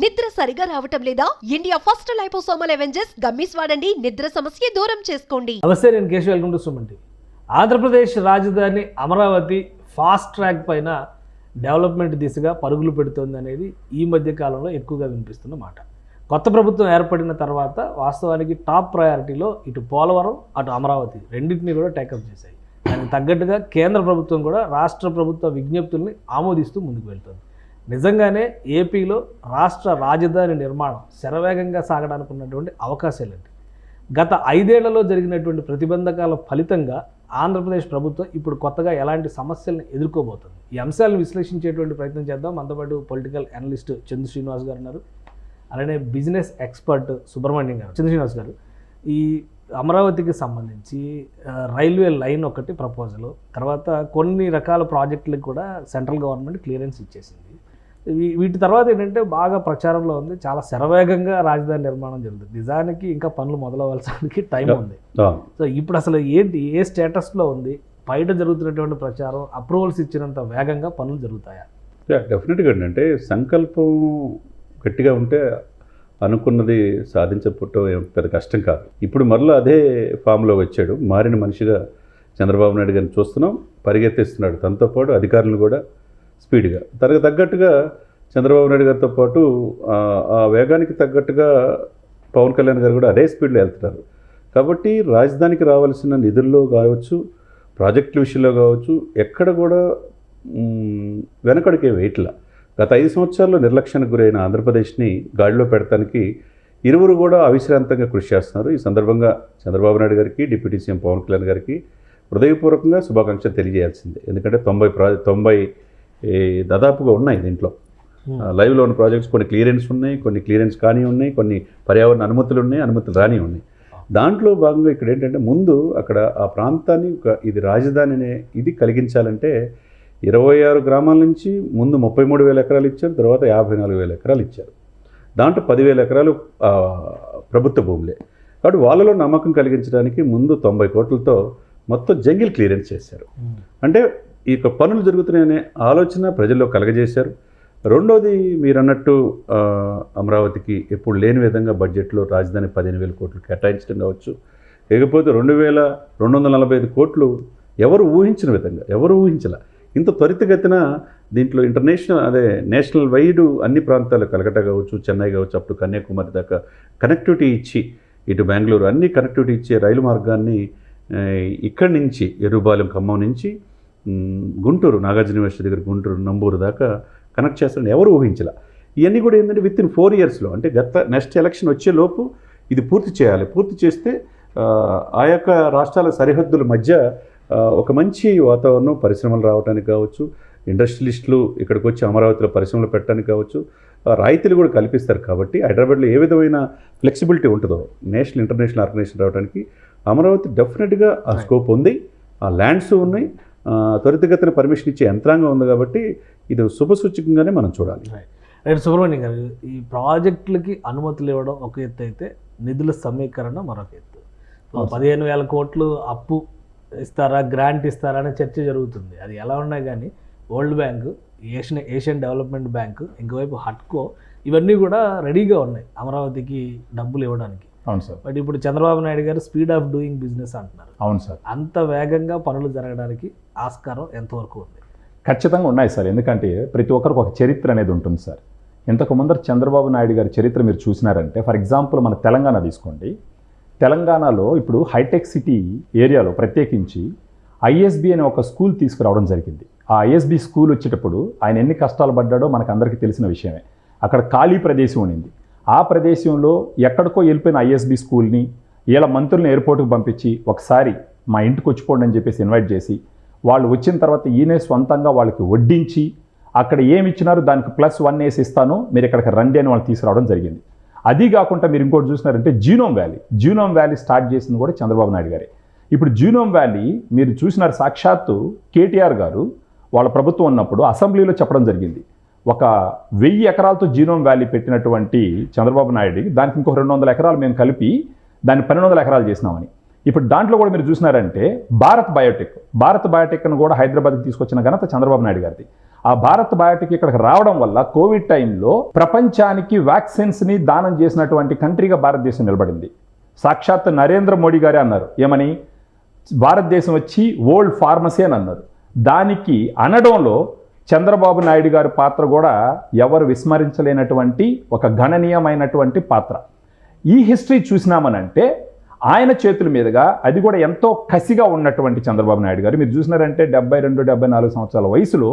నిద్ర సరిగా రావటం లేదా? India first liposomal Avengers gummies వాడండి. నిద్ర సమస్య దూరం చేసుకోండి. నమస్తే, నేను Keshav. Welcome to Suman TV. Andhra Pradesh రాజధాని అమరావతి ఫాస్ట్ ట్రాక్ పైన డెవలప్మెంట్ దిశగా పరుగులు పెడుతోంది అనేది ఈ మధ్య కాలంలో ఎక్కువగా వినిపిస్తున్న మాట. కొత్త ప్రభుత్వం ఏర్పడిన తర్వాత వాస్తవానికి టాప్ ప్రయారిటీలో ఇటు పోలవరం అటు అమరావతి రెండింటినీ కూడా టేకప్ చేశాయి. దానికి తగ్గట్టుగా కేంద్ర ప్రభుత్వం కూడా రాష్ట్ర ప్రభుత్వ విజ్ఞప్తుల్ని ఆమోదిస్తూ ముందుకు వెళ్తుంది. నిజంగానే ఏపీలో రాష్ట్ర రాజధాని నిర్మాణం శరవేగంగా సాగడానికి ఉన్నటువంటి అవకాశాలండి. గత 5 ఏళ్లలో జరిగినటువంటి ప్రతిబంధకాల ఫలితంగా ఆంధ్రప్రదేశ్ ప్రభుత్వం ఇప్పుడు కొత్తగా ఎలాంటి సమస్యలను ఎదుర్కోబోతుంది? ఈ అంశాలను విశ్లేషించేటువంటి ప్రయత్నం చేద్దాం. మనతో పాటు పొలిటికల్ అనలిస్ట్ చంద్ర శ్రీనివాస్ గారు ఉన్నారు, అలానే బిజినెస్ ఎక్స్పర్ట్ సుబ్రహ్మణ్యం గారు. చంద్ర శ్రీనివాస్ గారు, ఈ అమరావతికి సంబంధించి రైల్వే లైన్ ఒకటి ప్రపోజల్, తర్వాత కొన్ని రకాల ప్రాజెక్టులకు కూడా సెంట్రల్ గవర్నమెంట్ క్లియరెన్స్ ఇచ్చేసింది. వీటి తర్వాత ఏంటంటే బాగా ప్రచారంలో ఉంది, చాలా శరవేగంగా రాజధాని నిర్మాణం జరుగుతుంది. నిజానికి ఇంకా పనులు మొదలవలసానికి టైం ఉంది. సో ఇప్పుడు అసలు ఏంటి, ఏ స్టేటస్లో ఉంది? బయట జరుగుతున్నటువంటి ప్రచారం అప్రూవల్స్ ఇచ్చినంత వేగంగా పనులు జరుగుతాయా? డెఫినెట్గా అంటే సంకల్పం గట్టిగా ఉంటే అనుకున్నది సాధించకపోవటం పెద్ద కష్టం కాదు. ఇప్పుడు మరలా అదే ఫామ్లో వచ్చాడు. మారిన మనిషిగా చంద్రబాబు నాయుడు గారిని చూస్తున్నాం, పరిగెత్తిస్తున్నాడు. తనతో పాటు అధికారులను కూడా స్పీడ్గా తనకు తగ్గట్టుగా చంద్రబాబు నాయుడు గారితో పాటు ఆ వేగానికి తగ్గట్టుగా పవన్ కళ్యాణ్ గారు కూడా అదే స్పీడ్లో వెళ్తున్నారు. కాబట్టి రాజధానికి రావాల్సిన నిధుల్లో కావచ్చు, ప్రాజెక్టుల విషయంలో కావచ్చు, ఎక్కడ కూడా వెనకడికే వేయట్లా. గత 5 సంవత్సరాల్లో నిర్లక్ష్యానికి గురైన ఆంధ్రప్రదేశ్ని గాడిలో పెడతానికి ఇరువురు కూడా అవిశ్రాంతంగా కృషి చేస్తున్నారు. ఈ సందర్భంగా చంద్రబాబు నాయుడు గారికి, డిప్యూటీ సీఎం పవన్ కళ్యాణ్ గారికి హృదయపూర్వకంగా శుభాకాంక్షలు తెలియజేయాల్సిందే. ఎందుకంటే 90 దాదాపుగా ఉన్నాయి దీంట్లో. లైవ్లో ఉన్న ప్రాజెక్ట్స్ కొన్ని క్లియరెన్స్ ఉన్నాయి, కొన్ని క్లియరెన్స్ కానీ ఉన్నాయి, కొన్ని పర్యావరణ అనుమతులు ఉన్నాయి, అనుమతులు రాని ఉన్నాయి. దాంట్లో భాగంగా ఇక్కడ ఏంటంటే ముందు అక్కడ ఆ ప్రాంతాన్ని ఇది రాజధాని అనే ఇది కలిగించాలంటే 26 గ్రామాల నుంచి ముందు 33,000 ఎకరాలు ఇచ్చారు, తర్వాత 54,000 ఎకరాలు ఇచ్చారు. దాంట్లో 10,000 ఎకరాలు ప్రభుత్వ భూములే. కాబట్టి వాళ్ళలో నమ్మకం కలిగించడానికి ముందు 90 కోట్లతో మొత్తం జంగిల్ క్లియరెన్స్ చేశారు. అంటే ఈ పనులు జరుగుతున్నాయనే ఆలోచన ప్రజల్లో కలగజేశారు. రెండోది, మీరు అన్నట్టు అమరావతికి ఎప్పుడు లేని విధంగా బడ్జెట్లో రాజధాని 15,000 కోట్లు కేటాయించడం కావచ్చు, లేకపోతే 2,245 కోట్లు ఎవరు ఊహించిన విధంగా, ఎవరు ఊహించలే ఇంత త్వరితగతిన దీంట్లో నేషనల్ వైడ్ అన్ని ప్రాంతాలు కలకట్టా కావచ్చు, చెన్నై కావచ్చు, అప్పుడు కన్యాకుమారి దాకా కనెక్టివిటీ ఇచ్చి, ఇటు బెంగళూరు అన్ని కనెక్టివిటీ ఇచ్చే రైలు మార్గాన్ని ఇక్కడి నుంచి ఎర్రుబాలెం, ఖమ్మం నుంచి గుంటూరు, నాగార్జున యూనివర్సిటీ దగ్గర గుంటూరు, నంబూరు దాకా కనెక్ట్ చేస్తారని ఎవరు ఊహించలే. ఇవన్నీ కూడా ఏంటంటే విత్ ఇన్ 4 ఇయర్స్లో, అంటే నెక్స్ట్ ఎలక్షన్ వచ్చేలోపు ఇది పూర్తి చేయాలి. పూర్తి చేస్తే ఆ యొక్క రాష్ట్రాల సరిహద్దుల మధ్య ఒక మంచి వాతావరణం, పరిశ్రమలు రావడానికి కావచ్చు, ఇండస్ట్రియలిస్టులు ఇక్కడికి వచ్చి అమరావతిలో పరిశ్రమలు పెట్టడానికి కావచ్చు, రాయితీలు కూడా కల్పిస్తారు. కాబట్టి హైదరాబాద్లో ఏ విధమైన ఫ్లెక్సిబిలిటీ ఉంటుందో నేషనల్ ఇంటర్నేషనల్ ఆర్గనైజేషన్ రావడానికి అమరావతి డెఫినెట్గా ఆ స్కోప్ ఉంది, ఆ ల్యాండ్స్ ఉన్నాయి, త్వరితగతిన పర్మిషన్ ఇచ్చే యంత్రాంగం ఉంది. కాబట్టి ఇది శుభసూచకంగానే మనం చూడాలి. రైట్ సుబ్రహ్మణ్యం గారు, ఈ ప్రాజెక్టులకి అనుమతులు ఇవ్వడం ఒక ఎత్తు అయితే నిధుల సమీకరణ మరొక ఎత్తు. 15,000 కోట్లు అప్పు ఇస్తారా, గ్రాంట్ ఇస్తారా అనే చర్చ జరుగుతుంది. అది ఎలా ఉన్నా కానీ world bank, Asian development bank, ఇంకోవైపు హట్కో, ఇవన్నీ కూడా రెడీగా ఉన్నాయి అమరావతికి డబ్బులు ఇవ్వడానికి. అవును సార్. బట్ ఇప్పుడు చంద్రబాబు నాయుడు గారు స్పీడ్ ఆఫ్ డూయింగ్ బిజినెస్ అంటున్నారు. అవును సార్. అంత వేగంగా పనులు జరగడానికి ఆస్కారం ఎంతవరకు ఉంది? ఖచ్చితంగా ఉన్నాయి సార్. ఎందుకంటే ప్రతి ఒక్కరికి ఒక చరిత్ర అనేది ఉంటుంది సార్. ఇంతకు ముందర చంద్రబాబు నాయుడు గారి చరిత్ర మీరు చూసినారంటే, ఫర్ ఎగ్జాంపుల్ మన తెలంగాణ తీసుకోండి. తెలంగాణలో ఇప్పుడు హైటెక్ సిటీ ఏరియాలో ప్రత్యేకించి ఐఎస్బి అనే ఒక స్కూల్ తీసుకురావడం జరిగింది. ఆ ఐఎస్బి స్కూల్ వచ్చేటప్పుడు ఆయన ఎన్ని కష్టాలు పడ్డాడో మనకు అందరికీ తెలిసిన విషయమే. అక్కడ ఖాళీ ప్రదేశం ఉండింది. ఆ ప్రదేశంలో ఎక్కడికో వెళ్ళిపోయిన ఐఎస్బి స్కూల్ని ఇలా మంత్రులను ఎయిర్పోర్ట్కి పంపించి ఒకసారి మా ఇంటికి వచ్చిపోండి అని చెప్పేసి ఇన్వైట్ చేసి, వాళ్ళు వచ్చిన తర్వాత ఈయనే సొంతంగా వాళ్ళకి వడ్డించి అక్కడ ఏమి ఇచ్చినారు దానికి +1 వేసి ఇస్తాను, మీరు ఇక్కడికి రండి అని వాళ్ళు తీసుకురావడం జరిగింది. అది కాకుండా మీరు ఇంకోటి చూసినారంటే జీనోమ్ వ్యాలీ స్టార్ట్ చేసింది కూడా చంద్రబాబు నాయుడు గారే. ఇప్పుడు జీనోమ్ వ్యాలీ మీరు చూసినారు, సాక్షాత్తు కేటీఆర్ గారు వాళ్ళ ప్రభుత్వం ఉన్నప్పుడు అసెంబ్లీలో చెప్పడం జరిగింది. 1,000 ఎకరాలతో జీనోమ్ వ్యాలీ పెట్టినటువంటి చంద్రబాబు నాయుడు దానికి ఇంకో 200 ఎకరాలు మేము కలిపి దాన్ని 1,200 ఎకరాలు చేసినామని. ఇప్పుడు దాంట్లో కూడా మీరు చూసినారంటే భారత్ బయోటెక్ను కూడా హైదరాబాద్కి తీసుకొచ్చిన ఘనత చంద్రబాబు నాయుడు గారిది. ఆ భారత్ బయోటెక్ ఇక్కడికి రావడం వల్ల కోవిడ్ టైంలో ప్రపంచానికి వ్యాక్సిన్స్ని దానం చేసినటువంటి కంట్రీగా భారతదేశం నిలబడింది. సాక్షాత్ నరేంద్ర మోడీ గారే అన్నారు, ఏమని, భారతదేశం వచ్చి వరల్డ్ ఫార్మసీ అని అన్నారు. దానికి అనడంలో చంద్రబాబు నాయుడు గారి పాత్ర కూడా ఎవరు విస్మరించలేనటువంటి ఒక గణనీయమైనటువంటి పాత్ర. ఈ హిస్టరీ చూసినామనంటే ఆయన చేతుల మీదుగా, అది కూడా ఎంతో కసిగా ఉన్నటువంటి చంద్రబాబు నాయుడు గారు, మీరు చూసినారంటే 72-74 సంవత్సరాల వయసులో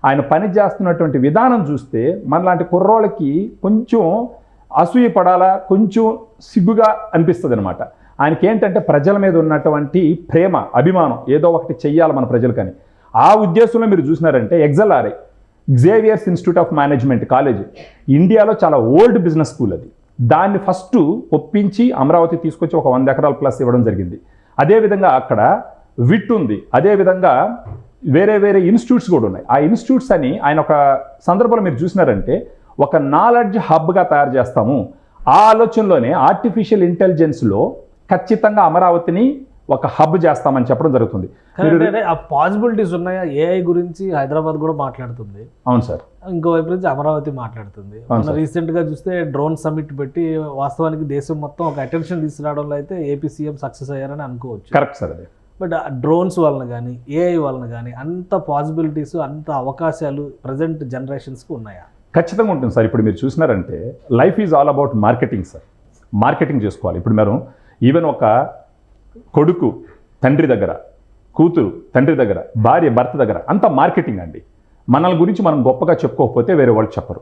ఆయన పని చేస్తున్నటువంటి విధానం చూస్తే మనలాంటి కుర్రోళ్ళకి కొంచెం అసూయ పడాలా, కొంచెం సిగ్గుగా అనిపిస్తుంది అనమాట. ఆయనకి ఏంటంటే ప్రజల మీద ఉన్నటువంటి ప్రేమ, అభిమానం, ఏదో ఒకటి చెయ్యాలి మన ప్రజలకని. ఆ ఉద్దేశంలో మీరు చూసినారంటే XLRI, Xavier's institute of management college, ఇండియాలో చాలా ఓల్డ్ బిజినెస్ స్కూల్ అది. దాన్ని ఫస్ట్ ఒప్పించి అమరావతి తీసుకొచ్చి ఒక 100 ఎకరాల ప్లస్ ఇవ్వడం జరిగింది. అదేవిధంగా అక్కడ విట్ ఉంది, అదేవిధంగా వేరే వేరే ఇన్స్టిట్యూట్స్ కూడా ఉన్నాయి. ఆ ఇన్స్టిట్యూట్స్ అని ఆయన ఒక సందర్భంలో మీరు చూసినారంటే ఒక నాలెడ్జ్ హబ్గా తయారు చేస్తాము, ఆ ఆలోచనలోనే ఆర్టిఫిషియల్ ఇంటెలిజెన్స్లో ఖచ్చితంగా అమరావతిని ఒక హబ్ చేస్తామని చెప్పడం జరుగుతుంది. ఆ పాసిబిలిటీస్ ఉన్నాయా? ఏఐ గురించి హైదరాబాద్ కూడా మాట్లాడుతుంది. అవును సార్. ఇంకోవైపు నుంచి అమరావతి మాట్లాడుతుంది. మన రీసెంట్గా చూస్తే డ్రోన్ సమిట్ పెట్టి వాస్తవానికి దేశం మొత్తం ఒక అటెన్షన్ తీసుకురావడంలో అయితే ఏపీ సీఎం సక్సెస్ అయ్యారని అనుకోవచ్చు. Correct sir. అదే. బట్ డ్రోన్స్ వలన కానీ ఏఐ వలన కానీ అంత పాసిబిలిటీస్, అంత అవకాశాలు ప్రజెంట్ జనరేషన్స్కి ఉన్నాయా? ఖచ్చితంగా ఉంటుంది సార్. ఇప్పుడు మీరు చూసినారంటే life is all about marketing sir. Marketing చేసుకోవాలి. ఇప్పుడు మనం ఈవెన్ ఒక కొడుకు తండ్రి దగ్గర, కూతురు తండ్రి దగ్గర, భార్య భర్త దగ్గర అంత మార్కెటింగ్ అండి. మనల గురించి మనం గొప్పగా చెప్పుకోకపోతే వేరే వాళ్ళు చెప్పరు.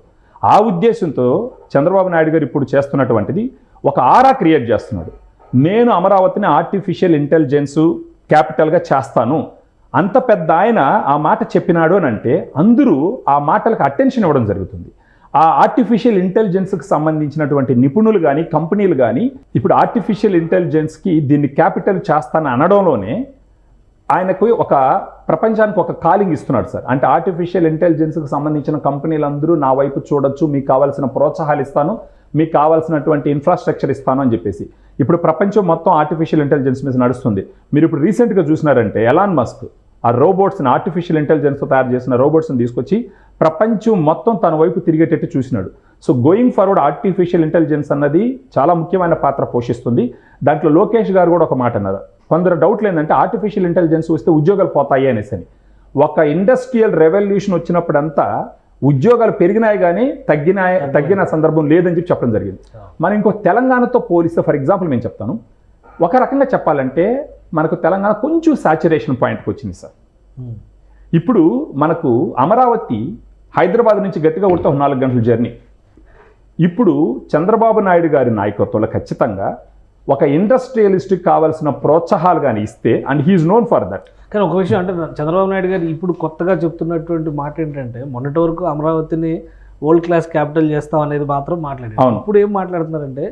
ఆ ఉద్దేశంతో చంద్రబాబు నాయుడు గారు ఇప్పుడు చేస్తున్నటువంటిది ఒక ఆరా క్రియేట్ చేస్తున్నాడు. నేను అమరావతిని ఆర్టిఫిషియల్ ఇంటెలిజెన్స్ క్యాపిటల్గా చేస్తాను, అంత పెద్ద ఆయన ఆ మాట చెప్పినాడు అని అంటే అందరూ ఆ మాటలకు అటెన్షన్ ఇవ్వడం జరుగుతుంది. ఆ ఆర్టిఫిషియల్ ఇంటెలిజెన్స్కి సంబంధించినటువంటి నిపుణులు కానీ కంపెనీలు కానీ ఇప్పుడు ఆర్టిఫిషియల్ ఇంటెలిజెన్స్కి దీన్ని క్యాపిటల్ చేస్తాను అనడంలోనే ఆయనకు ఒక ప్రపంచానికి ఒక కాలింగ్ ఇస్తున్నాడు సార్. అంటే ఆర్టిఫిషియల్ ఇంటెలిజెన్స్కి సంబంధించిన కంపెనీలందరూ నా వైపు చూడొచ్చు, మీకు కావాల్సిన ప్రోత్సాహాలు ఇస్తాను, మీకు కావాల్సినటువంటి ఇన్ఫ్రాస్ట్రక్చర్ ఇస్తాను అని చెప్పేసి. ఇప్పుడు ప్రపంచం మొత్తం ఆర్టిఫిషియల్ ఇంటెలిజెన్స్ మీద నడుస్తుంది. మీరు ఇప్పుడు రీసెంట్గా చూసినారంటే ఎలాన్ మస్క్ ఆ రోబోట్స్ని, ఆర్టిఫిషియల్ ఇంటెలిజెన్స్తో తయారు చేసిన రోబోట్స్ని తీసుకొచ్చి ప్రపంచం మొత్తం తన వైపు తిరిగేటట్టు చూసినాడు. So going forward artificial intelligence అన్నది చాలా ముఖ్యమైన పాత్ర పోషిస్తుంది. దాంట్లో లోకేష్ గారు కూడా ఒక మాట అన్నారు. కొందరు డౌట్లు ఏంటంటే ఆర్టిఫిషియల్ ఇంటెలిజెన్స్ వస్తే ఉద్యోగాలు పోతాయి అనేసి అని. ఒక ఇండస్ట్రియల్ రెవల్యూషన్ వచ్చినప్పుడంతా ఉద్యోగాలు పెరిగినాయి కానీ తగ్గిన సందర్భం లేదని చెప్పడం జరిగింది. మనం ఇంకో తెలంగాణతో పోలిస్తే ఫర్ ఎగ్జాంపుల్ నేను చెప్తాను. ఒక రకంగా చెప్పాలంటే మనకు తెలంగాణ కొంచెం సాచురేషన్ పాయింట్కి వచ్చింది సార్. ఇప్పుడు మనకు అమరావతి హైదరాబాద్ నుంచి గట్టిగా కొడితే 4 గంటల జర్నీ. ఇప్పుడు చంద్రబాబు నాయుడు గారి నాయకత్వంలో ఖచ్చితంగా ఒక ఇండస్ట్రియలిస్ట్కి కావాల్సిన ప్రోత్సాహాలు కానీ ఇస్తే, and he's known for that. కానీ ఒక విషయం అంటే చంద్రబాబు నాయుడు గారు ఇప్పుడు కొత్తగా చెప్తున్నటువంటి మాట ఏంటంటే మొన్నటి వరకు అమరావతిని వరల్డ్ క్లాస్ క్యాపిటల్ చేస్తాం అనేది మాత్రం మాట్లాడారు. ఇప్పుడు ఏం మాట్లాడుతున్నారంటే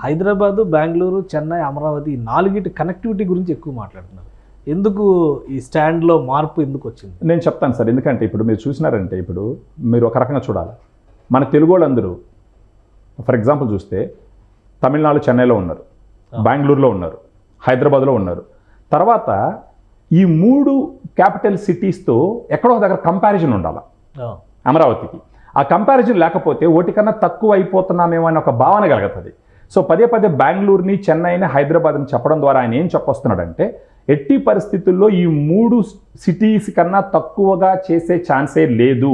హైదరాబాద్, బెంగళూరు, చెన్నై, అమరావతి ఈ 4 కనెక్టివిటీ గురించి ఎక్కువ మాట్లాడుతున్నారు. ఎందుకు ఈ స్టాండ్లో మార్పు ఎందుకు వచ్చింది? నేను చెప్తాను సార్. ఎందుకంటే ఇప్పుడు మీరు చూసినారంటే ఇప్పుడు మీరు ఒక రకంగా చూడాలి. మన తెలుగు వాళ్ళందరూ ఫర్ ఎగ్జాంపుల్ చూస్తే తమిళనాడు చెన్నైలో ఉన్నారు, బెంగళూరులో ఉన్నారు, హైదరాబాద్లో ఉన్నారు. తర్వాత ఈ 3 క్యాపిటల్ సిటీస్తో ఎక్కడో దగ్గర కంపారిజన్ ఉండాలి అమరావతికి. ఆ కంపారిజన్ లేకపోతే ఓటికన్నా తక్కువ అయిపోతున్నామేమో అని ఒక భావన కలుగుతుంది. సో పదే బెంగళూరుని, చెన్నైని, హైదరాబాద్ని చెప్పడం ద్వారా ఆయన ఏం చెప్పొస్తున్నాడంటే ఎట్టి పరిస్థితుల్లో ఈ 3 సిటీస్ కన్నా తక్కువగా చేసే ఛాన్సే లేదు,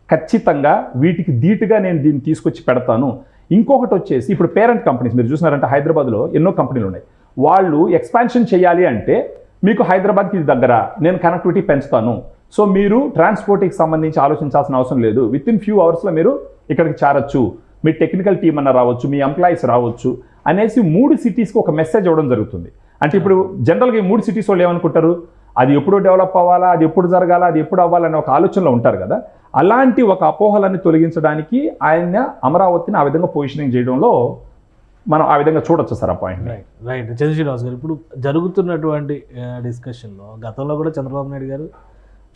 ఖచ్చితంగా వీటికి ధీటుగా నేను దీన్ని తీసుకొచ్చి పెడతాను. ఇంకొకటి వచ్చేసి ఇప్పుడు పేరెంట్ కంపెనీస్ మీరు చూసినారంటే హైదరాబాద్లో ఎన్నో కంపెనీలు ఉన్నాయి. వాళ్ళు ఎక్స్పాన్షన్ చేయాలి అంటే మీకు హైదరాబాద్కి ఇది దగ్గర, నేను కనెక్టివిటీ పెంచుతాను, సో మీరు ట్రాన్స్పోర్ట్కి సంబంధించి ఆలోచించాల్సిన అవసరం లేదు, విత్ ఇన్ ఫ్యూ అవర్స్లో మీరు ఇక్కడికి చేరొచ్చు, మీ టెక్నికల్ టీమ్ అన్న రావచ్చు, మీ ఎంప్లాయీస్ రావచ్చు అనేసి 3 సిటీస్కి ఒక మెసేజ్ ఇవ్వడం జరుగుతుంది. అంటే ఇప్పుడు జనరల్గా ఈ 3 సిటీస్ వాళ్ళు ఏమనుకుంటారు, అది ఎప్పుడు డెవలప్ అవ్వాలా, అది ఎప్పుడు జరగాలా, అది ఎప్పుడు అవ్వాలనే ఒక ఆలోచనలో ఉంటారు కదా. అలాంటి ఒక అపోహలన్నీ తొలగించడానికి ఆయన అమరావతిని ఆ విధంగా పొజిషనింగ్ చేయడంలో మనం ఆ విధంగా చూడొచ్చు సార్ ఆ పాయింట్. రైట్. చంద్రశ్రీనివాస్ గారు, ఇప్పుడు జరుగుతున్నటువంటి డిస్కషన్లో గతంలో కూడా చంద్రబాబు నాయుడు గారు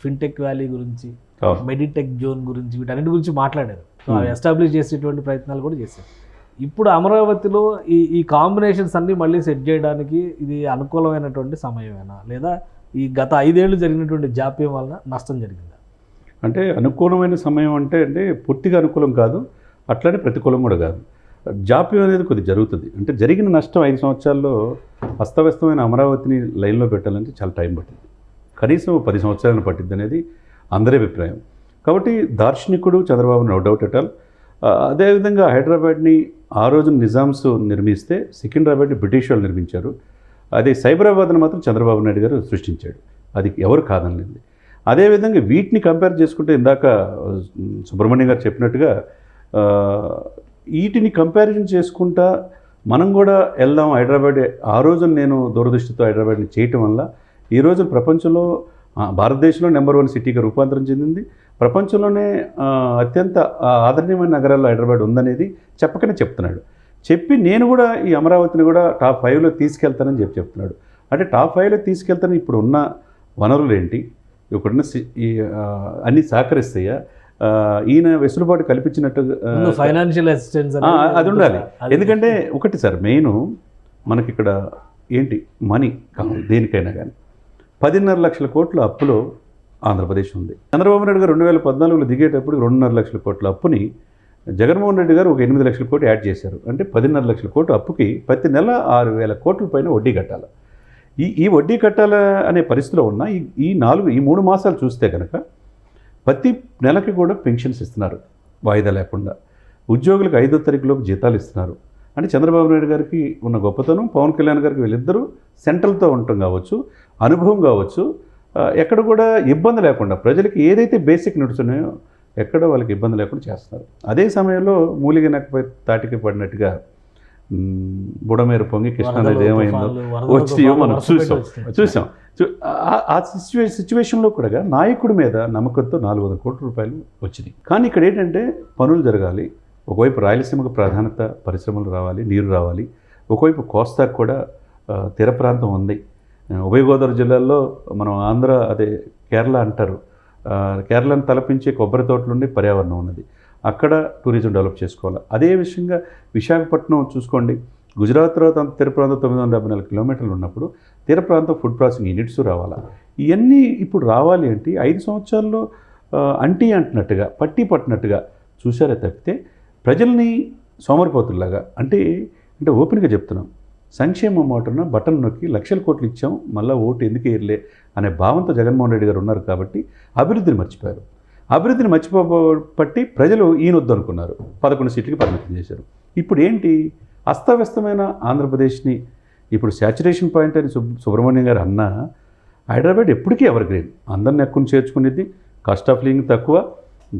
ఫిన్టెక్ వ్యాలీ గురించి, మెడిటెక్ జోన్ గురించి, వీటన్నిటి గురించి మాట్లాడారు. సో అవి ఎస్టాబ్లిష్ చేసేటువంటి ప్రయత్నాలు కూడా చేశారు. ఇప్పుడు అమరావతిలో ఈ కాంబినేషన్స్ అన్నీ మళ్ళీ సెట్ చేయడానికి ఇది అనుకూలమైనటువంటి సమయమేనా, లేదా ఈ గత 5 ఏళ్ళు జరిగినటువంటి జాప్యం వలన నష్టం జరిగిందా? అంటే అనుకూలమైన సమయం అంటే పూర్తిగా అనుకూలం కాదు, అట్లనే ప్రతికూలం కూడా కాదు. జాప్యం అనేది కొద్దిగా జరుగుతుంది. అంటే జరిగిన నష్టం 5 సంవత్సరాల్లో అస్తవ్యస్తమైన అమరావతిని లైన్లో పెట్టాలంటే చాలా టైం పట్టింది. కనీసం 10 సంవత్సరాలను పట్టింది అనేది అందరి అభిప్రాయం. కాబట్టి దార్శనికుడు Chandrababu no doubt at all. అదేవిధంగా హైదరాబాద్ని ఆ రోజు నిజామ్స్ నిర్మిస్తే సికింద్రాబాద్ని బ్రిటిష్ వాళ్ళు నిర్మించారు. అదే సైబరాబాద్ని మాత్రం చంద్రబాబు నాయుడు గారు సృష్టించాడు. అది ఎవరు కాదనలేదు. అదేవిధంగా వీటిని కంపేర్ చేసుకుంటే ఇందాక సుబ్రహ్మణ్యం గారు చెప్పినట్టుగా వీటిని కంపారిజన్ చేసుకుంటా మనం కూడా వెళ్దాం హైదరాబాద్. ఆ రోజు నేను దూరదృష్టితో హైదరాబాద్ని చేయటం వల్ల ఈ రోజు ప్రపంచంలో భారతదేశంలో నెంబర్ 1 సిటీగా రూపాంతరం చెందింది. ప్రపంచంలోనే అత్యంత ఆదరణీయమైన నగరాల్లో హైదరాబాద్ ఉందనేది చెప్పకనే చెప్తున్నాడు. చెప్పి నేను కూడా ఈ అమరావతిని కూడా టాప్ 5లో తీసుకెళ్తానని చెప్తున్నాడు. అంటే టాప్ 5లో తీసుకెళ్తానని ఇప్పుడు ఉన్న వనరులు ఏంటి, ఇప్పుడున్న అన్నీ సహకరిస్తాయా, ఈయన వెసులుబాటు కల్పించినట్టు ఫైనాన్షియల్ అసిస్టెన్స్ అది ఉండాలి. ఎందుకంటే ఒకటి సార్ మెయిన్ మనకి ఇక్కడ ఏంటి మనీ కావాలి దేనికైనా కానీ. 10.5 లక్షల కోట్ల అప్పులో ఆంధ్రప్రదేశ్ ఉంది. చంద్రబాబు నాయుడు గారు 2014లో దిగేటప్పుడు 2.5 లక్షల కోట్ల అప్పుని జగన్మోహన్ రెడ్డి గారు ఒక 8 లక్షల కోట్లు యాడ్ చేశారు. అంటే 10.5 లక్షల కోట్ల అప్పుకి ప్రతి నెల 6,000 కోట్ల పైన వడ్డీ కట్టాలి. ఈ వడ్డీ కట్టాల అనే పరిస్థితిలో ఉన్న ఈ 3 మాసాలు చూస్తే కనుక ప్రతి నెలకి కూడా పెన్షన్స్ ఇస్తున్నారు వాయిదా లేకుండా. ఉద్యోగులకు 5వ తారీఖులోపు జీతాలు ఇస్తున్నారు. అంటే చంద్రబాబు నాయుడు గారికి ఉన్న గొప్పతనం, పవన్ కళ్యాణ్ గారికి వీళ్ళిద్దరూ సెంట్రల్తో ఉండటం కావచ్చు, అనుభవం కావచ్చు, ఎక్కడ కూడా ఇబ్బంది లేకుండా ప్రజలకి ఏదైతే బేసిక్ నీడ్స్ ఉన్నాయో ఎక్కడ వాళ్ళకి ఇబ్బంది లేకుండా చేస్తున్నారు. అదే సమయంలో మూలిగ నక్కపై తాటికి పడినట్టుగా బుడమేరు పొంగి కృష్ణానది ఏమైందో వచ్చినాయో మనం చూసాం. ఆ సిచ్యువేషన్లో కూడా నాయకుడి మీద నమ్మకంతో 400 కోట్ల రూపాయలు వచ్చినాయి. కానీ ఇక్కడ ఏంటంటే పనులు జరగాలి. ఒకవైపు రాయలసీమకు ప్రాధాన్యత, పరిశ్రమలు రావాలి, నీరు రావాలి. ఒకవైపు కోస్తాకు కూడా తీర ప్రాంతం ఉంది. ఉభయ గోదావరి జిల్లాల్లో మనం ఆంధ్ర అదే కేరళ అంటారు. కేరళను తలపించే కొబ్బరి తోటలుండి పర్యావరణం ఉన్నది. అక్కడ టూరిజం డెవలప్ చేసుకోవాలి. అదే విషయంగా విశాఖపట్నం చూసుకోండి. గుజరాత్ తర్వాత తీర ప్రాంతం 974 కిలోమీటర్లు ఉన్నప్పుడు తీర ప్రాంతం ఫుడ్ ప్రాసెసింగ్ యూనిట్స్ రావాలా. ఇవన్నీ ఇప్పుడు రావాలి అంటే 5 సంవత్సరాల్లో అంటున్నట్టుగా పట్టినట్టుగా చూసారే తప్పితే ప్రజల్ని సోమరిపోతుల్లాగా అంటే ఓపెన్గా చెప్తున్నాం. సంక్షేమం మాటన బటన్ నొక్కి లక్షల కోట్లు ఇచ్చాం, మళ్ళీ ఓటు ఎందుకు వేయలే అనే భావంతో జగన్మోహన్ రెడ్డి గారు ఉన్నారు కాబట్టి అభివృద్ధిని మర్చిపోయారు. అభివృద్ధిని మర్చిపోబట్టి ప్రజలు ఈయనొద్దు అనుకున్నారు. 11 సీట్లకి పరిమితం చేశారు. ఇప్పుడు ఏంటి అస్తవ్యస్తమైన ఆంధ్రప్రదేశ్ని ఇప్పుడు శాచురేషన్ పాయింట్ అని సుబ్రహ్మణ్యం గారు అన్నా హైదరాబాద్ ఎప్పటికీ ఎవర్ గ్రీన్. అందరిని ఎక్కువ చేర్చుకునేది, కాస్ట్ ఆఫ్ లివింగ్ తక్కువ.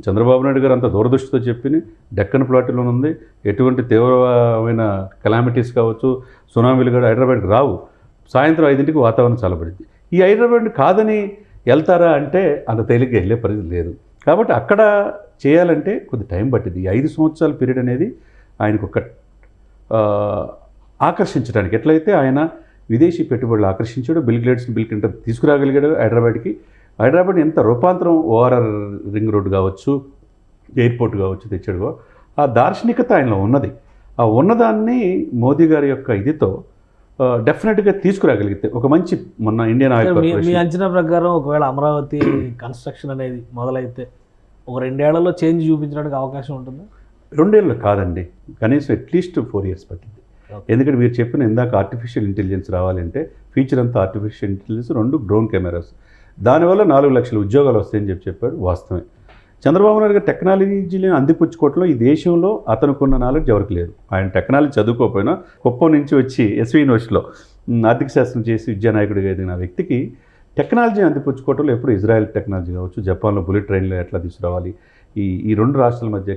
చంద్రబాబు నాయుడు గారు అంత దూరదృష్టితో చెప్పి డెక్కన్ ప్లాట్లో ఉంది. ఎటువంటి తీవ్రమైన కెలామిటీస్ కావచ్చు, సునామీలు కూడా హైదరాబాద్కి రావు. సాయంత్రం 5ంటికి వాతావరణం చల్లబడింది. ఈ హైదరాబాద్ని కాదని వెళ్తారా అంటే అంత తేలిగ్గా వెళ్ళే పరిస్థితి లేదు. కాబట్టి అక్కడ చేయాలంటే కొద్ది టైం పట్టింది. ఈ 5 సంవత్సరాల పీరియడ్ అనేది ఆయనకు ఒక ఆకర్షించడానికి ఎట్లయితే ఆయన విదేశీ పెట్టుబడులు ఆకర్షించాడు, బిల్ క్లింటన్ తీసుకురాగలిగాడు హైదరాబాద్ ఎంత రూపాంతరం ఓఆర్ఆర్ రింగ్ రోడ్డు కావచ్చు, ఎయిర్పోర్ట్ కావచ్చు తెచ్చాడు. ఆ దార్శనికత ఆయనలో ఉన్నది. ఆ ఉన్నదాన్ని మోదీ గారి యొక్క ఇదితో డెఫినెట్గా తీసుకురాగలిగితే ఒక మంచి మొన్న ఇండియన్ ఆయిల్ కార్పొరేషన్. మీ అంచనా ప్రకారం ఒకవేళ అమరావతి కన్స్ట్రక్షన్ అనేది మొదలైతే ఒక 2 ఏళ్లలో చేంజ్ చూపించడానికి అవకాశం ఉంటుందా? 2 ఏళ్ళు కాదండి, కనీసం అట్లీస్ట్ 4 years పట్టింది. ఎందుకంటే మీరు చెప్పిన ఇందాక ఆర్టిఫిషియల్ ఇంటెలిజెన్స్ రావాలంటే ఫీచర్ అంతా ఆర్టిఫిషియల్ ఇంటెలిజెన్స్, 2 డ్రోన్ కెమెరాస్, దానివల్ల 4 లక్షల ఉద్యోగాలు వస్తాయని చెప్పాడు. వాస్తవమే. చంద్రబాబు నాయుడు గారు టెక్నాలజీని అందిపుచ్చుకోవట్లో ఈ దేశంలో అతనుకున్న నాలెడ్జ్ ఎవరికి లేదు. ఆయన టెక్నాలజీ చదువుకోకపోయినా కుప్పం నుంచి వచ్చి ఎస్వి యూనివర్సిటీలో ఆర్థిక శాస్త్రం చేసి విద్యానాయకుడిగా ఎదిగిన వ్యక్తికి టెక్నాలజీని అందిపుచ్చుకోవటంలో ఎప్పుడు ఇజ్రాయెల్ టెక్నాలజీ కావచ్చు, జపాన్లో బుల్లెట్ ట్రైన్లో ఎట్లా తీసుకురావాలి, ఈ 2 రాష్ట్రాల మధ్య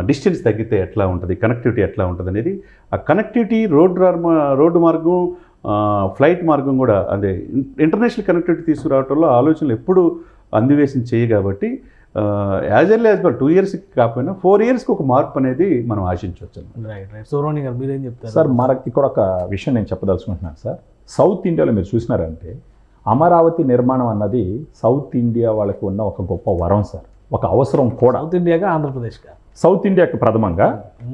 డిస్టెన్స్ తగ్గితే ఎట్లా ఉంటుంది, కనెక్టివిటీ ఎట్లా ఉంటుంది అనేది, ఆ కనెక్టివిటీ రోడ్డు మార్గం, ఫ్లైట్ మార్గం కూడా అదే ఇంటర్నేషనల్ కనెక్టివిటీ తీసుకురావడంలో ఆలోచనలు ఎప్పుడు అందివేశం చేయి. కాబట్టి యాజ్ ఎర్లీ యాజ్ వెల్ 2 yearsకి కాకపోయినా 4 yearsకి ఒక మార్పు అనేది మనం ఆశించవచ్చు. రైట్. సుబ్రహ్మణ్యం గారు మీరేం చెప్తారు? సార్ ఇక్కడ ఒక విషయం నేను చెప్పదలుచుకుంటున్నాను సార్. సౌత్ ఇండియాలో మీరు చూసినారంటే అమరావతి నిర్మాణం అన్నది సౌత్ ఇండియా వాళ్ళకి ఉన్న ఒక గొప్ప వరం సార్, ఒక అవసరం కూడా. సౌత్ ఇండియాగా ఆంధ్రప్రదేశ్గా? సౌత్ ఇండియాకి ప్రథమంగా,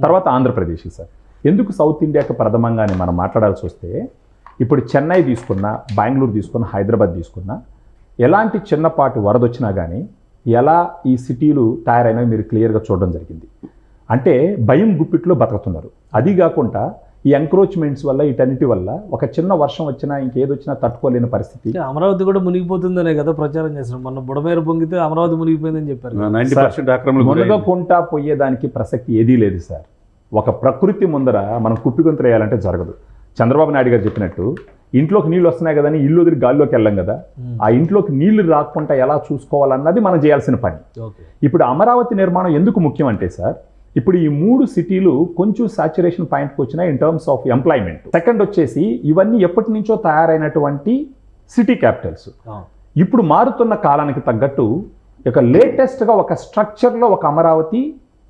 తర్వాత ఆంధ్రప్రదేశ్ సార్. ఎందుకు సౌత్ ఇండియాకి ప్రథమంగానే మనం మాట్లాడాల్సి వస్తే ఇప్పుడు చెన్నై తీసుకున్నా, బెంగళూరు తీసుకున్నా, హైదరాబాద్ తీసుకున్నా ఎలాంటి చిన్నపాటి వరద వచ్చినా కానీ ఎలా ఈ సిటీలు తయారైనవి మీరు క్లియర్గా చూడడం జరిగింది. అంటే భయం గుప్పిట్లో బతుకుతున్నారు. అది కాకుండా ఈ ఎంక్రోచ్మెంట్స్ వల్ల వీటన్నిటి వల్ల ఒక చిన్న వర్షం వచ్చినా ఇంకేదొచ్చినా తట్టుకోలేని పరిస్థితి. అమరావతి కూడా మునిగిపోతుందనే కదా ప్రచారం చేస్తున్నారు. మొన్న బుడమేరు పొంగితే అమరావతి మునిగిపోయిందని చెప్పారు. 90% మునగకుండా పోయేదానికి ప్రసక్తి ఏదీ లేదు సార్. ఒక ప్రకృతి ముందర మనం కుప్పిగొంతులు వేయాలంటే జరగదు. చంద్రబాబు నాయుడు గారు చెప్పినట్టు ఇంట్లోకి నీళ్ళు వస్తున్నాయి కదని ఇల్లు వదిలి గాల్లోకి వెళ్ళాం కదా, ఆ ఇంట్లోకి నీళ్లు రాకుండా ఎలా చూసుకోవాలన్నది మనం చేయాల్సిన పని. ఇప్పుడు అమరావతి నిర్మాణం ఎందుకు ముఖ్యం అంటే సార్, ఇప్పుడు ఈ 3 సిటీలు కొంచెం సాచురేషన్ పాయింట్కి వచ్చినాయి in terms of employment. Second వచ్చేసి ఇవన్నీ ఎప్పటి నుంచో తయారైనటువంటి సిటీ క్యాపిటల్స్. ఇప్పుడు మారుతున్న కాలానికి తగ్గట్టు ఇక లేటెస్ట్గా ఒక స్ట్రక్చర్లో ఒక అమరావతి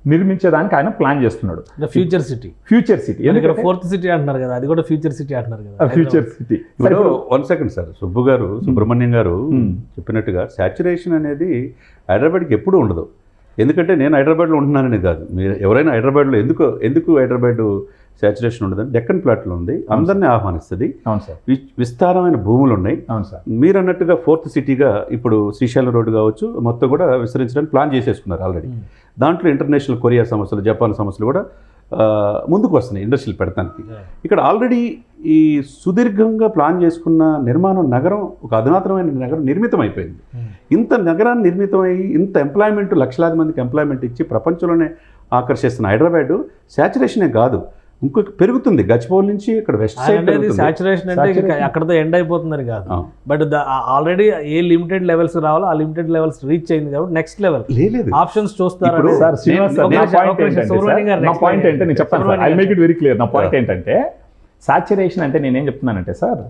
నిర్మించేదానికి ఆయన ప్లాన్ చేస్తున్నాడు. Future city, future city. ఎందుకంటే 4th సిటీ అంటున్నారు కదా, అది కూడా ఫ్యూచర్ సిటీ అంటున్నారు కదా. Future city. 1 second sir, Subrahmanyam గారు చెప్పినట్టుగా సాచురేషన్ అనేది హైదరాబాద్కి ఎప్పుడూ ఉండదు. ఎందుకంటే నేను హైదరాబాద్లో ఉంటున్నానని కాదు, మీరు ఎవరైనా హైదరాబాద్లో ఎందుకు హైదరాబాద్ సాచురేషన్ ఉండదని డెక్కన్ ప్లాట్లో ఉంది, అందరినీ ఆహ్వానిస్తుంది. అవును సార్. విస్తారమైన భూములు ఉన్నాయి. అవును సార్. మీరు అన్నట్టుగా 4th సిటీగా ఇప్పుడు శ్రీశైలం రోడ్డు కావచ్చు మొత్తం కూడా విస్తరించడానికి ప్లాన్ చేసేసుకున్నారు ఆల్రెడీ. దాంట్లో ఇంటర్నేషనల్ కొరియా సమస్యలు, జపాన్ సమస్యలు కూడా ముందుకు వస్తున్నాయి ఇండస్ట్రీలు పెడతానికి. ఇక్కడ ఆల్రెడీ ఈ సుదీర్ఘంగా ప్లాన్ చేసుకున్న నిర్మాణం నగరం, ఒక అధునాతనమైన నగరం నిర్మితం అయిపోయింది. ఇంత నగరాన్ని నిర్మితమై ఇంత ఎంప్లాయ్మెంట్, లక్షలాది మందికి ఎంప్లాయ్మెంట్ ఇచ్చి ప్రపంచంలోనే ఆకర్షిస్తున్న హైదరాబాద్ సాచురేషనే కాదు, ఇంకొక పెరుగుతుంది. గచ్చిబౌలి నుంచి ఇక్కడ వెస్ట్ సైడ్ సాచురేషన్ అంటే అక్కడతో ఎండ్ అయిపోతుందని కాదు, but already a limited levels రావాలో ఆ లిమిటెడ్ లెవెల్స్ రీచ్ అయింది కాబట్టి నెక్స్ట్ లెవెల్ ఆప్షన్స్ చూస్తారు. నా పాయింట్ ఏంటంటే నేను చెప్తాను, I make it very clear. నా పాయింట్ ఏంటంటే సాచురేషన్ అంటే నేనేం చెప్తున్నానంటే సార్,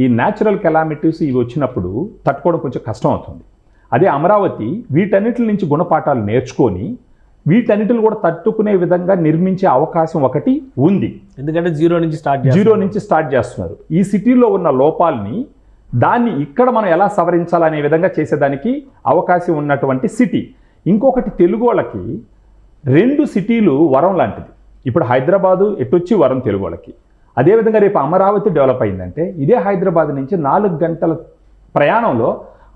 ఈ న్యాచురల్ కెలామిటీస్ ఇవి వచ్చినప్పుడు తట్టుకోవడం కొంచెం కష్టం అవుతుంది. అదే అమరావతి వీటన్నిటి నుంచి గుణపాఠాలు నేర్చుకొని వీటన్నిటిని కూడా తట్టుకునే విధంగా నిర్మించే అవకాశం ఒకటి ఉంది. ఎందుకంటే జీరో నుంచి స్టార్ట్ చేస్తున్నారు. ఈ సిటీలో ఉన్న లోపాలని దాన్ని ఇక్కడ మనం ఎలా సవరించాలనే విధంగా చేసేదానికి అవకాశం ఉన్నటువంటి సిటీ. ఇంకొకటి తెలుగు వాళ్ళకి 2 సిటీలు వరం లాంటిది. ఇప్పుడు హైదరాబాదు ఎటొచ్చి వరం తెలుగు వాళ్ళకి. అదేవిధంగా రేపు అమరావతి డెవలప్ అయిందంటే ఇదే హైదరాబాద్ నుంచి 4 గంటల ప్రయాణంలో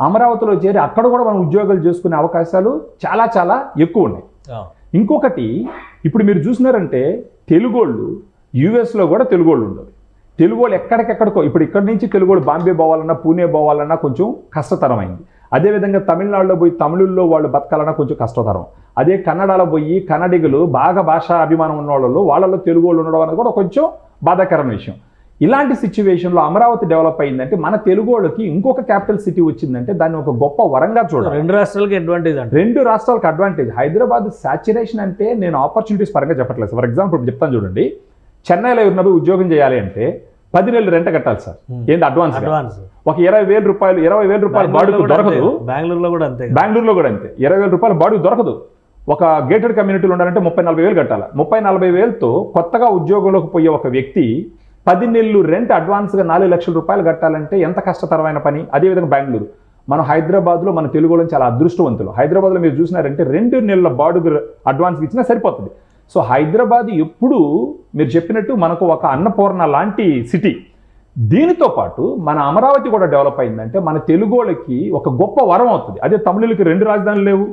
అమరావతిలో చేరి అక్కడ కూడా మనం ఉద్యోగాలు చేసుకునే అవకాశాలు చాలా చాలా ఎక్కువ ఉన్నాయి. ఇంకొకటి ఇప్పుడు మీరు చూసినారంటే తెలుగోళ్ళు యూఎస్లో కూడా తెలుగోళ్ళు ఉండరు. తెలుగోళ్ళు ఎక్కడికెక్కడికో, ఇప్పుడు ఇక్కడ నుంచి తెలుగోళ్ళు బాంబే పోవాలన్నా, పూణే పోవాలన్నా కొంచెం కష్టతరమైంది. అదేవిధంగా తమిళనాడులో పోయి తమిళుల్లో వాళ్ళు బతకాలన్నా కొంచెం కష్టతరం. అదే కన్నడలో పోయి కన్నడిగులు బాగా భాషా అభిమానం ఉన్న వాళ్ళలో తెలుగోళ్ళు ఉండడం అనేది కూడా కొంచెం బాధాకరమైన విషయం. ఇలాంటి సిచ్యువేషన్లో అమరావతి డెవలప్ అయిందంటే మన తెలుగు వాళ్ళకి ఇంకొక క్యాపిటల్ సిటీ వచ్చిందంటే దాన్ని ఒక గొప్ప వరంగా చూడాలి. 2 రాష్ట్రాలకి అడ్వాంటేజ్ అంటే 2 రాష్ట్రాలకు అడ్వాంటేజ్. హైదరాబాద్ సాచురేషన్ అంటే నేను ఆపర్చునిటీస్ పరంగా చెప్పట్లేదు. ఫర్ ఎగ్జాంపుల్ ఇప్పుడు చెప్తాను చూడండి, చెన్నైలో ఉన్నప్పుడు ఉద్యోగం చేయాలి అంటే 10 నెలలు రెంట్ కట్టాలి సార్. ఏంటి అడ్వాన్స్ ఒక 20,000 రూపాయలు బాడుగు దొరకదు. బెంగళూరులో కూడా అంతే. 20,000 రూపాయలు బాడుగు దొరకదు. ఒక గేటెడ్ కమ్యూనిటీలు ఉండాలంటే 30-40 వేలు కట్టాలి. 30-40 కొత్తగా ఉద్యోగంలోకి పోయే ఒక వ్యక్తి 10 నెలలు రెంట్ అడ్వాన్స్గా 4 లక్షల రూపాయలు కట్టాలంటే ఎంత కష్టతరమైన పని. అదేవిధంగా బెంగళూరు, మన హైదరాబాద్లో మన తెలుగు వాళ్ళని చాలా అదృష్టవంతులు. హైదరాబాద్లో మీరు చూసినారంటే 2 నెలల బాడుగు అడ్వాన్స్ ఇచ్చినా సరిపోతుంది. సో హైదరాబాద్ ఎప్పుడు మీరు చెప్పినట్టు మనకు ఒక అన్నపూర్ణ లాంటి సిటీ. దీనితో పాటు మన అమరావతి కూడా డెవలప్ అయిందంటే మన తెలుగు వాళ్ళకి ఒక గొప్ప వరం అవుతుంది. అదే తమిళులకి 2 రాజధానులు లేవు.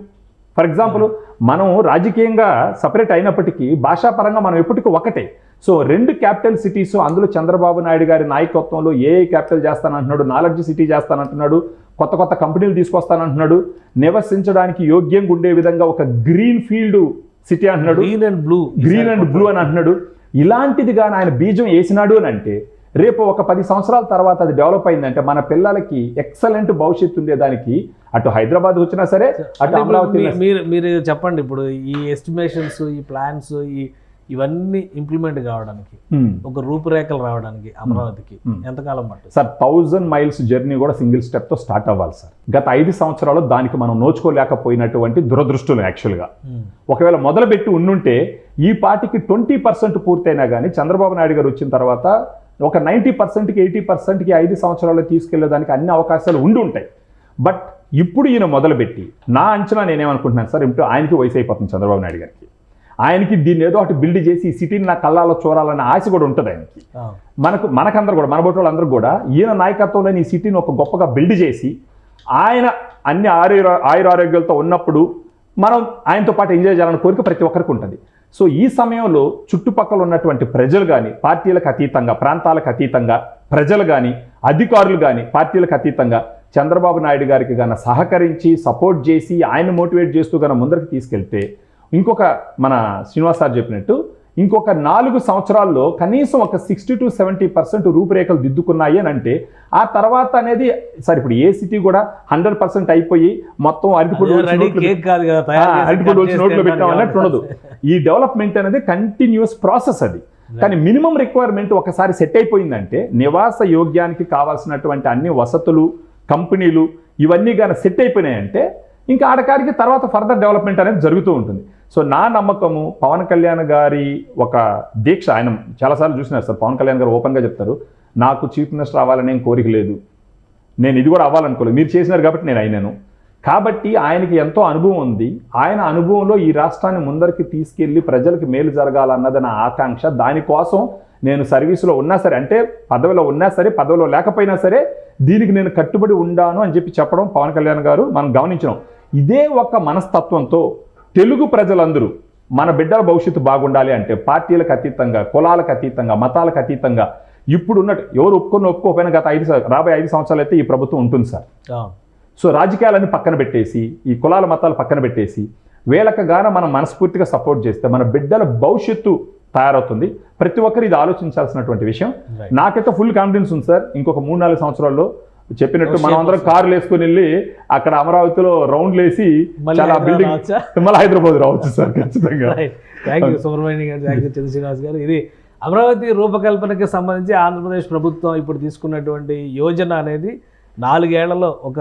ఫర్ ఎగ్జాంపుల్ మనం రాజకీయంగా సపరేట్ అయినప్పటికీ భాషాపరంగా మనం ఎప్పటికీ ఒకటే. సో 2 క్యాపిటల్ సిటీస్, అందులో చంద్రబాబు నాయుడు గారి నాయకత్వంలో ఏ క్యాపిటల్ చేస్తానంటున్నాడు, నాలెడ్జ్ సిటీ చేస్తానంటున్నాడు, కొత్త కొత్త కంపెనీలు తీసుకొస్తానంటున్నాడు, నివసించడానికి యోగ్యంగా ఉండే విధంగా ఒక గ్రీన్ ఫీల్డ్ సిటీ అంటున్నాడు, గ్రీన్ అండ్ బ్లూ అని అంటున్నాడు. ఇలాంటిది కానీ ఆయన బీజం వేసినాడు అని అంటే రేపు ఒక 10 సంవత్సరాల తర్వాత అది డెవలప్ అయిందంటే మన పిల్లలకి ఎక్సలెంట్ భవిష్యత్తు ఉండేదానికి అటు హైదరాబాద్ వచ్చినా సరే అటు అమరావతి. మీరు చెప్పండి, ఇప్పుడు ఈ ఎస్టిమేషన్స్, ఈ ప్లాన్స్, ఇవన్నీ ఇంప్లిమెంట్ కావడానికి, ఒక రూపురేఖలు రావడానికి అమరావతికి ఎంతకాలం పడుతుంది సార్? 1000 మైల్స్ జర్నీ కూడా సింగిల్ స్టెప్ తో స్టార్ట్ అవ్వాలి సార్. గత 5 సంవత్సరాలు దానికి మనం నోచుకోలేకపోయినటువంటి దురదృష్టం యాక్చువల్గా. ఒకవేళ మొదలుపెట్టి ఉండుంటే ఈ పార్టీకి 20% పూర్తయినా కానీ చంద్రబాబు నాయుడు గారు వచ్చిన తర్వాత ఒక 90%కి 80%కి 5 సంవత్సరాల్లో తీసుకెళ్లేదానికి అన్ని అవకాశాలు ఉండి ఉంటాయి. బట్ ఇప్పుడు ఈయన మొదలుపెట్టి నా అంచనా నేనేమనుకుంటున్నాను సార్, ఇప్పుడు ఆయనకి వయసు అయిపోతుంది చంద్రబాబు నాయుడు గారికి. ఆయనకి దీన్ని ఏదో ఒకటి బిల్డ్ చేసి ఈ సిటీని నా కళ్ళాలో చూడాలనే ఆశ కూడా ఉంటుంది ఆయనకి. మనకందరూ కూడా మన బోటి వాళ్ళందరూ కూడా ఈయన నాయకత్వంలో ఈ సిటీని ఒక గొప్పగా బిల్డ్ చేసి ఆయన అన్ని ఆయురారోగ్యాలతో ఉన్నప్పుడు మనం ఆయనతో పాటు ఎంజాయ్ చేయాలన్న కోరిక ప్రతి ఒక్కరికి ఉంటుంది. సో ఈ సమయంలో చుట్టుపక్కల ఉన్నటువంటి ప్రజలు కానీ పార్టీలకు అతీతంగా, ప్రాంతాలకు అతీతంగా ప్రజలు కానీ అధికారులు కానీ పార్టీలకు అతీతంగా చంద్రబాబు నాయుడు గారికి గాన సహకరించి సపోర్ట్ చేసి ఆయన మోటివేట్ చేస్తూ గాన ముందరికి తీసుకెళ్తే ఇంకొక మన శ్రీనివాస్ సార్ చెప్పినట్టు ఇంకొక 4 సంవత్సరాల్లో కనీసం ఒక 60 to 70% రూపురేఖలు దిద్దుకున్నాయి అని అంటే ఆ తర్వాత అనేది సార్ ఇప్పుడు ఏ సిటీ కూడా 100% అయిపోయి మొత్తం అరటిపూడి వచ్చి నోట్లో పెట్టాం అన్నట్టు ఉండదు. ఈ డెవలప్మెంట్ అనేది కంటిన్యూస్ ప్రాసెస్ అది. కానీ మినిమం రిక్వైర్మెంట్ ఒకసారి సెట్ అయిపోయిందంటే నివాస యోగ్యానికి కావాల్సినటువంటి అన్ని వసతులు, కంపెనీలు ఇవన్నీ కానీ సెట్ అయిపోయినాయంటే ఇంకా ఆడకాడికి తర్వాత ఫర్దర్ డెవలప్మెంట్ అనేది జరుగుతూ ఉంటుంది. సో నా నమ్మకము పవన్ కళ్యాణ్ గారి ఒక దీక్ష, ఆయన చాలాసార్లు చూసినారు సార్, పవన్ కళ్యాణ్ గారు ఓపెన్గా చెప్తారు, నాకు చీఫ్ మినిస్టర్ అవ్వాలనే కోరిక లేదు, నేను ఇది కూడా అవ్వాలనుకోలేదు, మీరు చేసినారు కాబట్టి నేను అయినాను. కాబట్టి ఆయనకి ఎంతో అనుభవం ఉంది. ఆయన అనుభవంలో ఈ రాష్ట్రాన్ని ముందరికి తీసుకెళ్ళి ప్రజలకు మేలు జరగాలన్నది నా ఆకాంక్ష. దానికోసం నేను సర్వీసులో ఉన్నా సరే, అంటే పదవిలో ఉన్నా సరే పదవిలో లేకపోయినా సరే దీనికి నేను కట్టుబడి ఉండాను అని చెప్పడం పవన్ కళ్యాణ్ గారు మనం గమనించినాం. ఇదే ఒక మనస్తత్వంతో తెలుగు ప్రజలందరూ మన బిడ్డల భవిష్యత్తు బాగుండాలి అంటే పార్టీలకు అతీతంగా, కులాలకు అతీతంగా, మతాలకు అతీతంగా ఇప్పుడు ఉన్నట్టు ఎవరు ఒప్పుకోకపోయినా గత రాబోయే 5 సంవత్సరాలు అయితే ఈ ప్రభుత్వం ఉంటుంది సార్. సో రాజకీయాలన్నీ పక్కన పెట్టేసి, ఈ కులాల మతాలు పక్కన పెట్టేసి వీళ్ళకి గాన మనం మనస్ఫూర్తిగా సపోర్ట్ చేస్తే మన బిడ్డల భవిష్యత్తు తయారవుతుంది. ప్రతి ఒక్కరు ఇది ఆలోచించాల్సినటువంటి విషయం. నాకైతే ఫుల్ కాన్ఫిడెన్స్ ఉంది సార్. ఇంకొక 3-4 సంవత్సరాల్లో చెప్పినట్టు మనం అందరం కార్లు వేసుకుని వెళ్ళి అక్కడ అమరావతిలో రౌండ్లు వేసి చాలా బిల్డింగ్ మళ్ళీ హైదరాబాద్ రావచ్చు సార్ ఖచ్చితంగా. థ్యాంక్ యూ సుబ్రహ్మణ్యం గారు, థ్యాంక్ యూ చంద్రశ్రీనివాస్ గారు. ఇది అమరావతి రూపకల్పనకి సంబంధించి ఆంధ్రప్రదేశ్ ప్రభుత్వం ఇప్పుడు తీసుకున్నటువంటి యోజన అనేది 4 ఏళ్లలో ఒక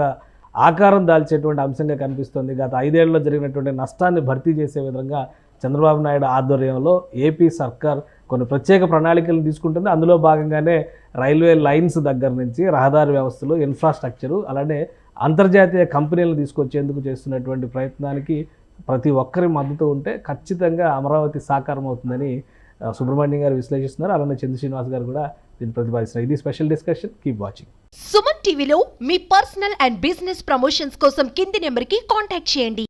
ఆకారం దాల్చేటువంటి అంశంగా కనిపిస్తుంది. గత 5 ఏళ్లలో జరిగినటువంటి నష్టాన్ని భర్తీ చేసే విధంగా చంద్రబాబు నాయుడు ఆధ్వర్యంలో ఏపీ సర్కార్ కొన్ని ప్రత్యేక ప్రణాళికలు తీసుకుంటుంది. అందులో భాగంగానే రైల్వే లైన్స్ దగ్గర నుంచి రహదారి వ్యవస్థలు, ఇన్ఫ్రాస్ట్రక్చరు, అలానే అంతర్జాతీయ కంపెనీలను తీసుకొచ్చేందుకు చేస్తున్నటువంటి ప్రయత్నానికి ప్రతి ఒక్కరి మద్దతు ఉంటే ఖచ్చితంగా అమరావతి సాకారం అవుతుందని సుబ్రహ్మణ్యం గారు విశ్లేషిస్తున్నారు. అలానే చంద్ర శ్రీనివాస్ గారు కూడా దీన్ని ప్రతిపాదిస్తున్నారు. ఇది special discussion. Keep watching. Suman టీవీలో మీ పర్సనల్ అండ్ బిజినెస్ ప్రమోషన్స్ కోసం కింది నెంబర్కి కాంటాక్ట్ చేయండి.